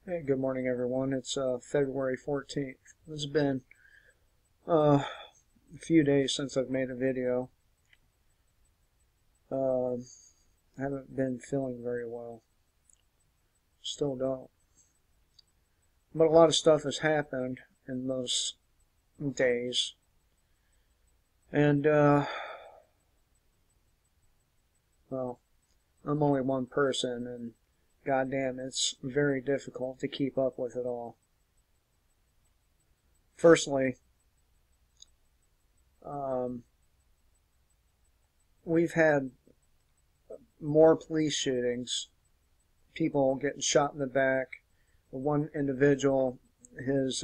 Hey, good morning, everyone. It's February 14th. It's been a few days since I've made a video. I haven't been feeling very well. Still don't. But a lot of stuff has happened in those days. And, well, I'm only one person, and goddamn, it's very difficult to keep up with it all. Firstly, we've had more police shootings, people getting shot in the back. One individual has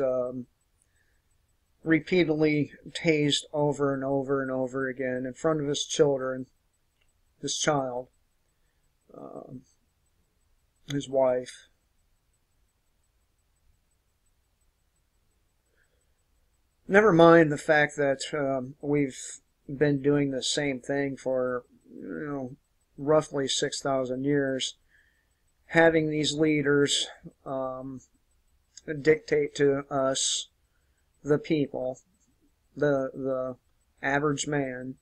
repeatedly tased over and over and over again in front of his children, his child, um, his wife. Never mind the fact that we've been doing the same thing for, roughly 6,000 years, having these leaders dictate to us, the people, the average man,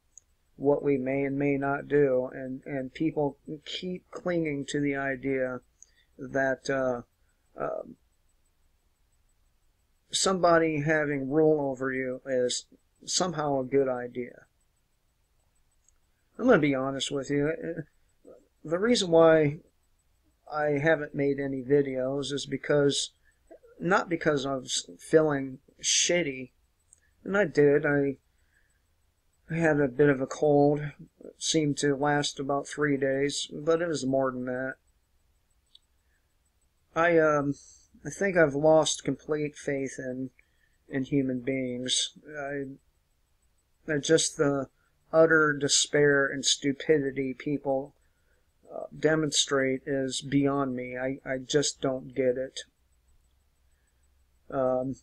what we may and may not do, and people keep clinging to the idea that somebody having rule over you is somehow a good idea. I'm going to be honest with you. The reason why I haven't made any videos is not because I was feeling shitty, and I did. I had a bit of a cold. It seemed to last about 3 days, but it was more than that. I think I've lost complete faith in human beings. Just the utter despair and stupidity people demonstrate is beyond me. I just don't get it. And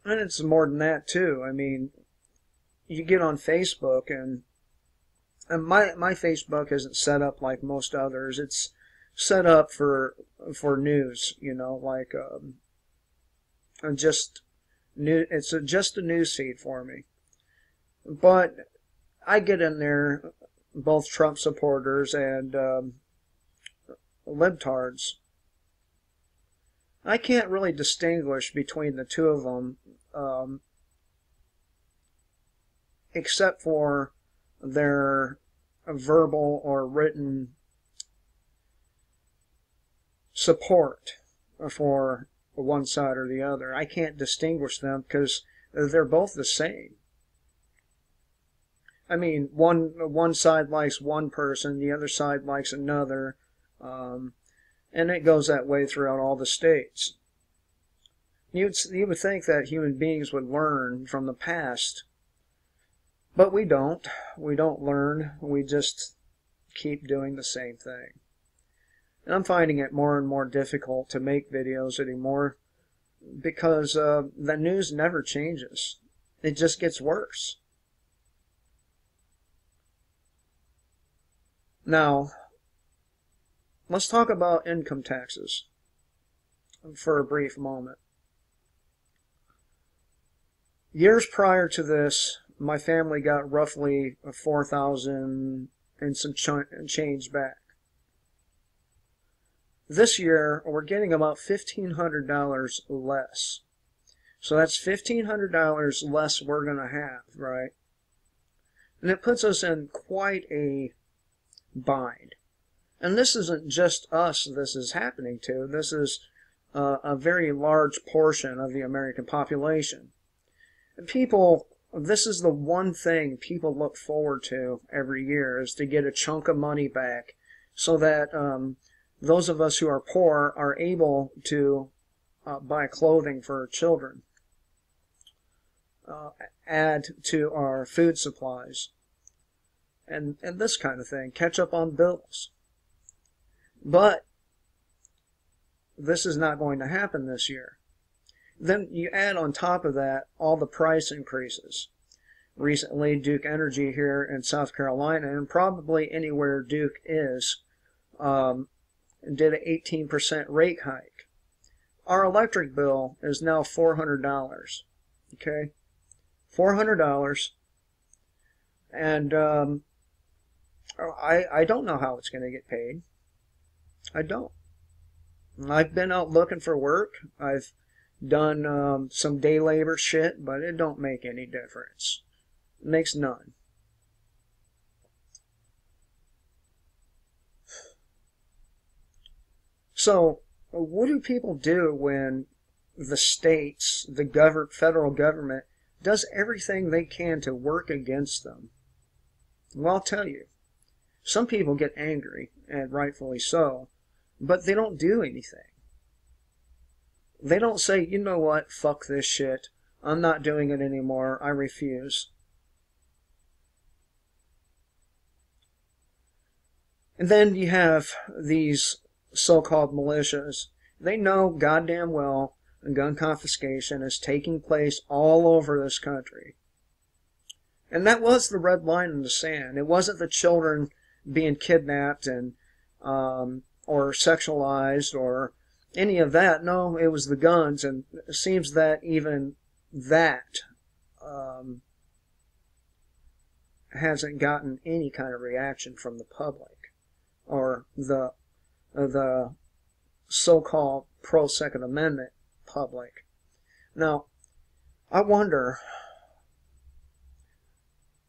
it's more than that too. I mean, you get on Facebook, and my Facebook isn't set up like most others. It's set up for news, like just new. It's just a news feed for me. But I get in there, both Trump supporters and libtards. I can't really distinguish between the two of them, except for their verbal or written support for one side or the other. I can't distinguish them because they're both the same. I mean, one side likes one person, the other side likes another, and it goes that way throughout all the states. You would think that human beings would learn from the past, but we don't. We don't learn. We just keep doing the same thing. And I'm finding it more and more difficult to make videos anymore because the news never changes. It just gets worse. Now, let's talk about income taxes for a brief moment. Years prior to this, my family got roughly $4,000 and some change back. This year, we're getting about $1,500 less. So that's $1,500 less we're going to have, right? And it puts us in quite a bind. And this isn't just us this is happening to. This is a very large portion of the American population. This is the one thing people look forward to every year, is to get a chunk of money back so that those of us who are poor are able to buy clothing for our children, add to our food supplies, and this kind of thing, catch up on bills. But this is not going to happen this year. Then you add on top of that all the price increases. Recently, Duke Energy here in South Carolina, and probably anywhere Duke is, did an 18% rate hike. Our electric bill is now $400. Okay? $400. And I don't know how it's going to get paid. I don't. I've been out looking for work. I've done some day labor shit, but it don't make any difference. It makes none. So, what do people do when the states, the federal government, does everything they can to work against them? Well, I'll tell you. Some people get angry, and rightfully so, but they don't do anything. They don't say, you know what, fuck this shit. I'm not doing it anymore. I refuse. And then you have these so-called militias. They know goddamn well gun confiscation is taking place all over this country. And that was the red line in the sand. It wasn't the children being kidnapped and or sexualized or any of that. No, it was the guns, and it seems that even that hasn't gotten any kind of reaction from the public or the so-called pro-Second Amendment public. Now, I wonder,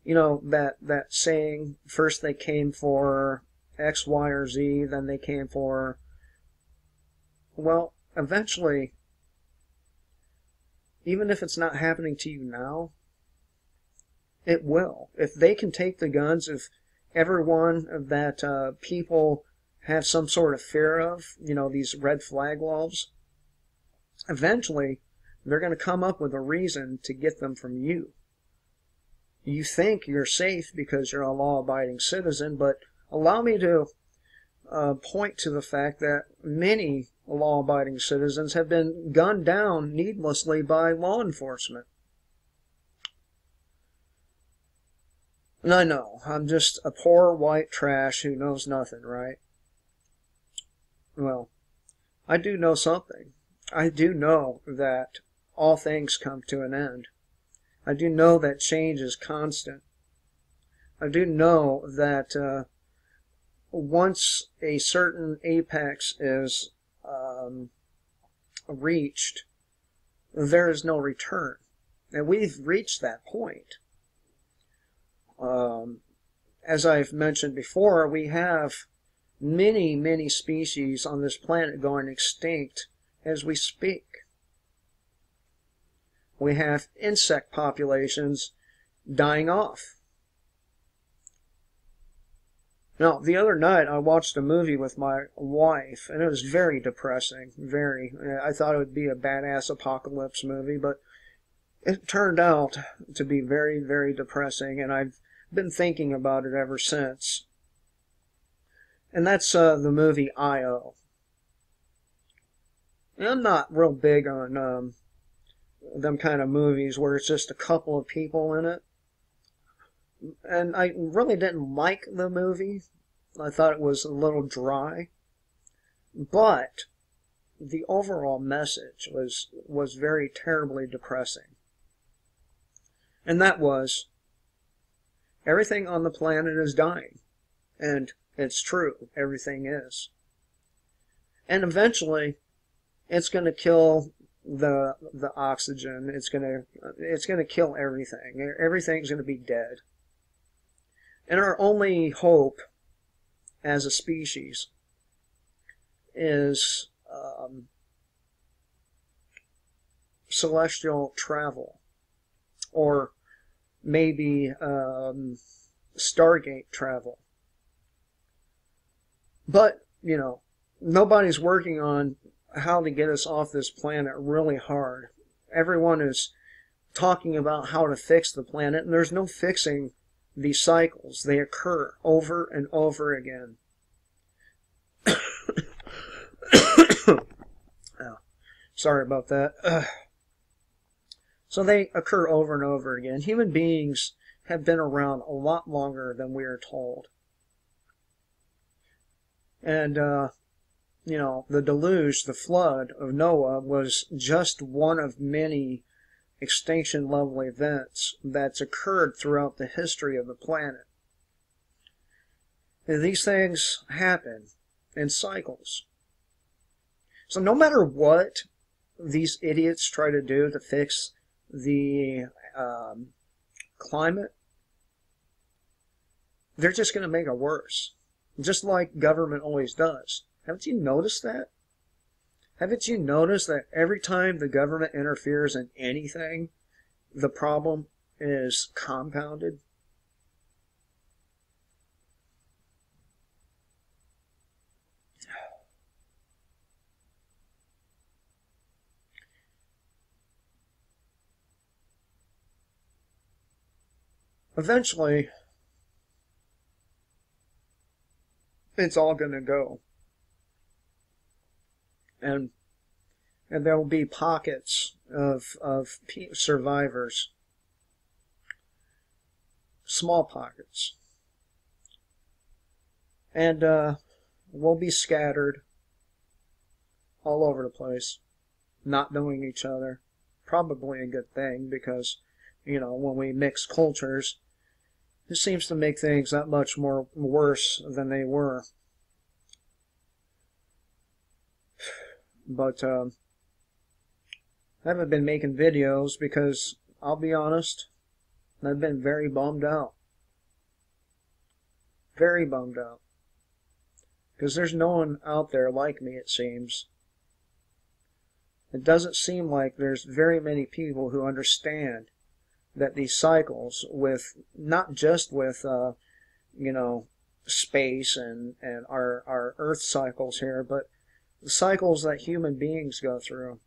you know, that saying, first they came for X, Y, or Z, then they came for, well, eventually, even if it's not happening to you now, it will. If they can take the guns, if everyone that people have some sort of fear of, you know, these red flag laws, eventually they're going to come up with a reason to get them from you. You think you're safe because you're a law-abiding citizen, but allow me to point to the fact that many law-abiding citizens have been gunned down needlessly by law enforcement. And I know, I'm just a poor white trash who knows nothing, right? Well, I do know something. I do know that all things come to an end. I do know that change is constant. I do know that once a certain apex is reached, there is no return. And we've reached that point. As I've mentioned before, we have many, many species on this planet going extinct as we speak. We have insect populations dying off. Now, the other night I watched a movie with my wife, and it was very depressing, very. I thought it would be a badass apocalypse movie, but it turned out to be very, very depressing, and I've been thinking about it ever since. And that's the movie I.O. I'm not real big on them kind of movies where it's just a couple of people in it. And I really didn't like the movie. I thought it was a little dry. But the overall message was very terribly depressing. And that was, everything on the planet is dying. And it's true, everything is. And eventually, it's going to kill the oxygen. It's going to kill everything. Everything's going to be dead. And our only hope as a species is celestial travel, or maybe Stargate travel. But, you know, nobody's working on how to get us off this planet really hard. Everyone is talking about how to fix the planet, and there's no fixing these cycles. They occur over and over again. Oh, sorry about that. So they occur over and over again. Human beings have been around a lot longer than we are told. And the deluge, the flood of Noah was just one of many extinction level events that's occurred throughout the history of the planet. And these things happen in cycles. So no matter what these idiots try to do to fix the climate, they're just going to make it worse. Just like government always does. Haven't you noticed that? Haven't you noticed that every time the government interferes in anything, the problem is compounded? Eventually, it's all going to go. And there will be pockets of survivors. Small pockets. And we'll be scattered all over the place, not knowing each other. Probably a good thing, because, when we mix cultures, it seems to make things that much more worse than they were. But I haven't been making videos because, I'll be honest, I've been very bummed out. Very bummed out. Because there's no one out there like me, it seems. It doesn't seem like there's very many people who understand that these cycles with, not just with, space and our Earth cycles here, but the cycles that human beings go through.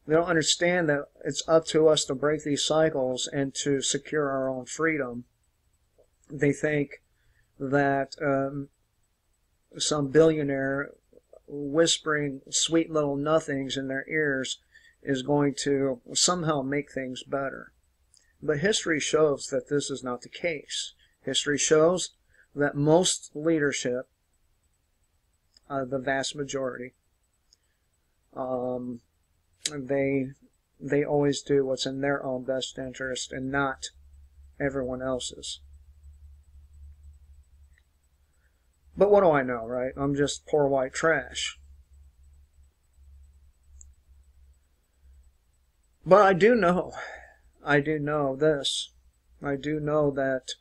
They don't understand that it's up to us to break these cycles and to secure our own freedom. They think that some billionaire whispering sweet little nothings in their ears is going to somehow make things better. But history shows that this is not the case. History shows that most leadership, the vast majority, they always do what's in their own best interest and not everyone else's. But what do I know, right? I'm just poor white trash. But I do know this. I do know that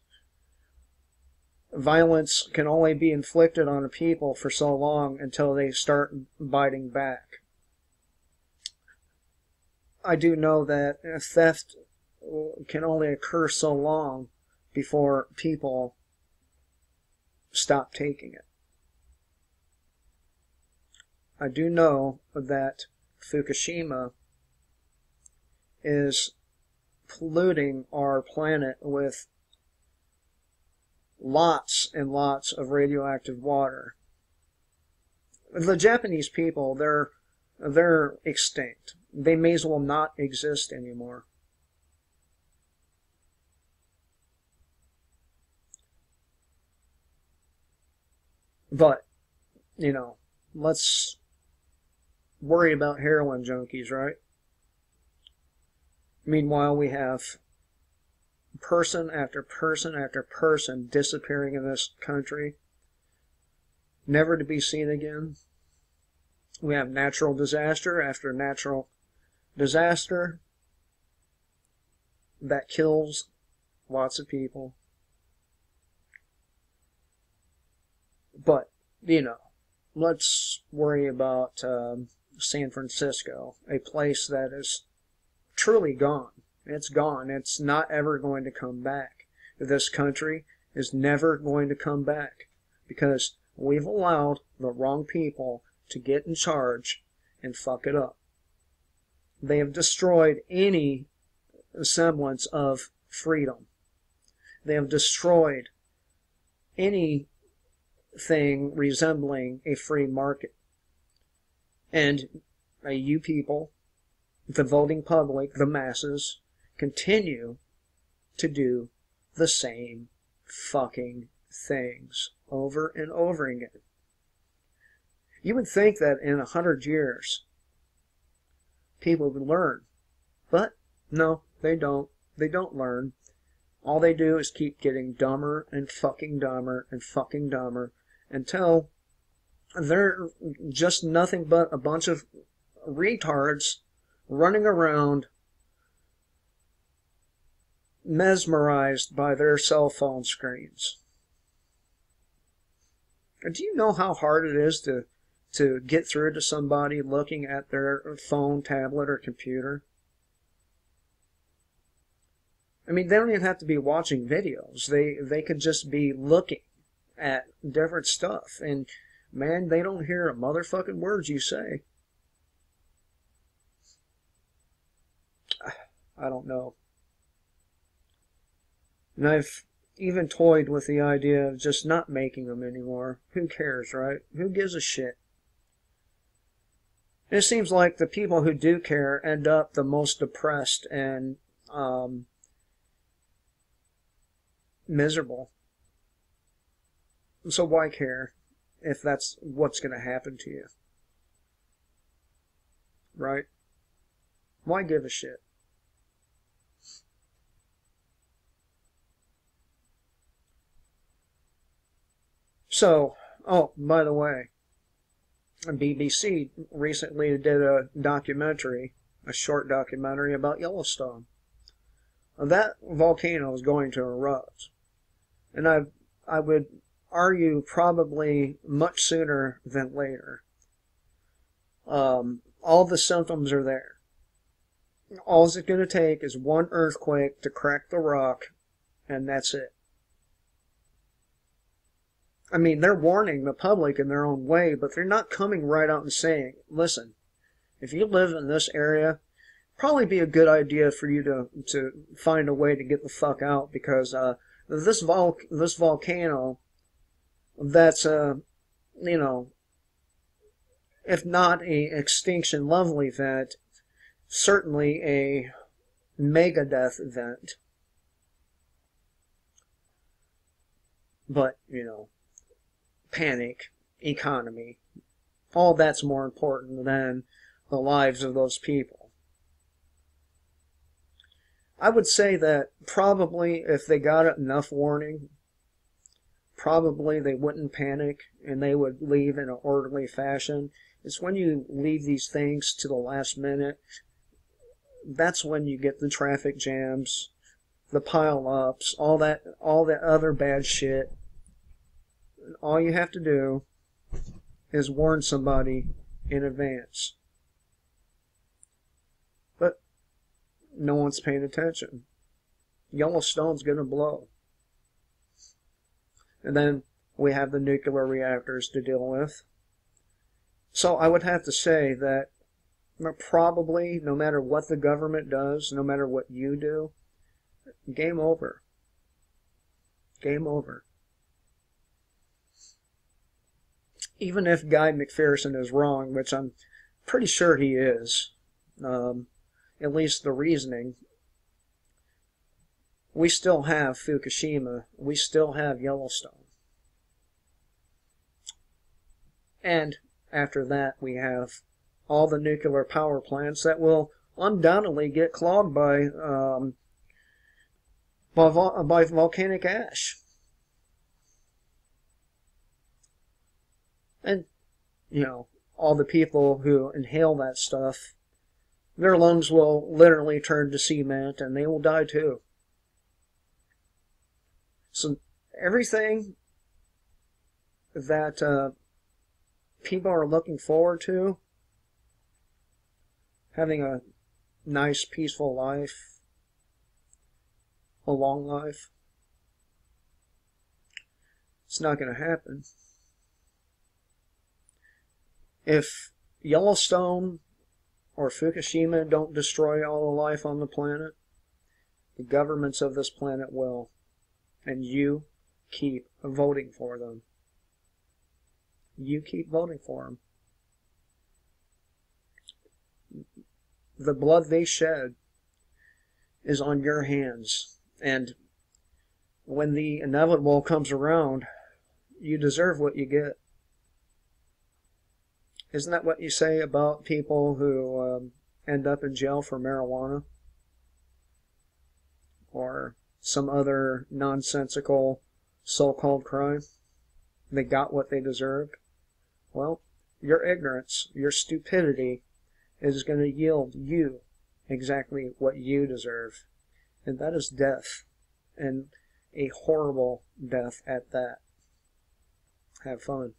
violence can only be inflicted on a people for so long until they start biting back. I do know that theft can only occur so long before people stop taking it. I do know that Fukushima is polluting our planet with lots and lots of radioactive water. The Japanese people, they're extinct. They may as well not exist anymore. But, let's worry about heroin junkies, right? Meanwhile, we have person after person after person disappearing in this country, never to be seen again. We have natural disaster after natural disaster that kills lots of people. But, let's worry about San Francisco, a place that is truly gone. It's gone. It's not ever going to come back. This country is never going to come back because we've allowed the wrong people to get in charge and fuck it up. They have destroyed any semblance of freedom. They have destroyed anything resembling a free market. And you people, the voting public, the masses, continue to do the same fucking things over and over again. You would think that in 100 years, people would learn. But no, they don't. They don't learn. All they do is keep getting dumber and fucking dumber and fucking dumber until they're just nothing but a bunch of retards running around mesmerized by their cell phone screens. Do you know how hard it is to get through to somebody looking at their phone, tablet, or computer? I mean, they don't even have to be watching videos. They could just be looking at different stuff. And, man, they don't hear a motherfucking word you say. I don't know. And I've even toyed with the idea of just not making them anymore. Who cares, right? Who gives a shit? It seems like the people who do care end up the most depressed and miserable. So why care if that's what's going to happen to you? Right? Why give a shit? So, oh, by the way, BBC recently did a documentary, a short documentary about Yellowstone. That volcano is going to erupt. And I would argue probably much sooner than later. All the symptoms are there. All it's going to take is one earthquake to crack the rock, and that's it. I mean, they're warning the public in their own way, but they're not coming right out and saying, listen, if you live in this area, probably be a good idea for you to find a way to get the fuck out, because this volcano, that's you know, if not a extinction level event, certainly a Megadeth event. But, you know, panic, economy, all that's more important than the lives of those people. I would say that probably if they got enough warning, probably they wouldn't panic and they would leave in an orderly fashion. It's when you leave these things to the last minute, that's when you get the traffic jams, the pile-ups, all that other bad shit. All you have to do is warn somebody in advance. But no one's paying attention. Yellowstone's going to blow. And then we have the nuclear reactors to deal with. So I would have to say that probably, no matter what the government does, no matter what you do, game over. Game over. Even if Guy McPherson is wrong, which I'm pretty sure he is, at least the reasoning, we still have Fukushima, we still have Yellowstone. And after that, we have all the nuclear power plants that will undoubtedly get clogged by volcanic ash. And, you know, all the people who inhale that stuff, their lungs will literally turn to cement and they will die too. So everything that people are looking forward to, having a nice, peaceful life, a long life, it's not going to happen. If Yellowstone or Fukushima don't destroy all the life on the planet, the governments of this planet will. And you keep voting for them. You keep voting for them. The blood they shed is on your hands. And when the inevitable comes around, you deserve what you get. Isn't that what you say about people who end up in jail for marijuana or some other nonsensical so-called crime? They got what they deserved. Well, your ignorance, your stupidity is going to yield you exactly what you deserve. And that is death. And a horrible death at that. Have fun.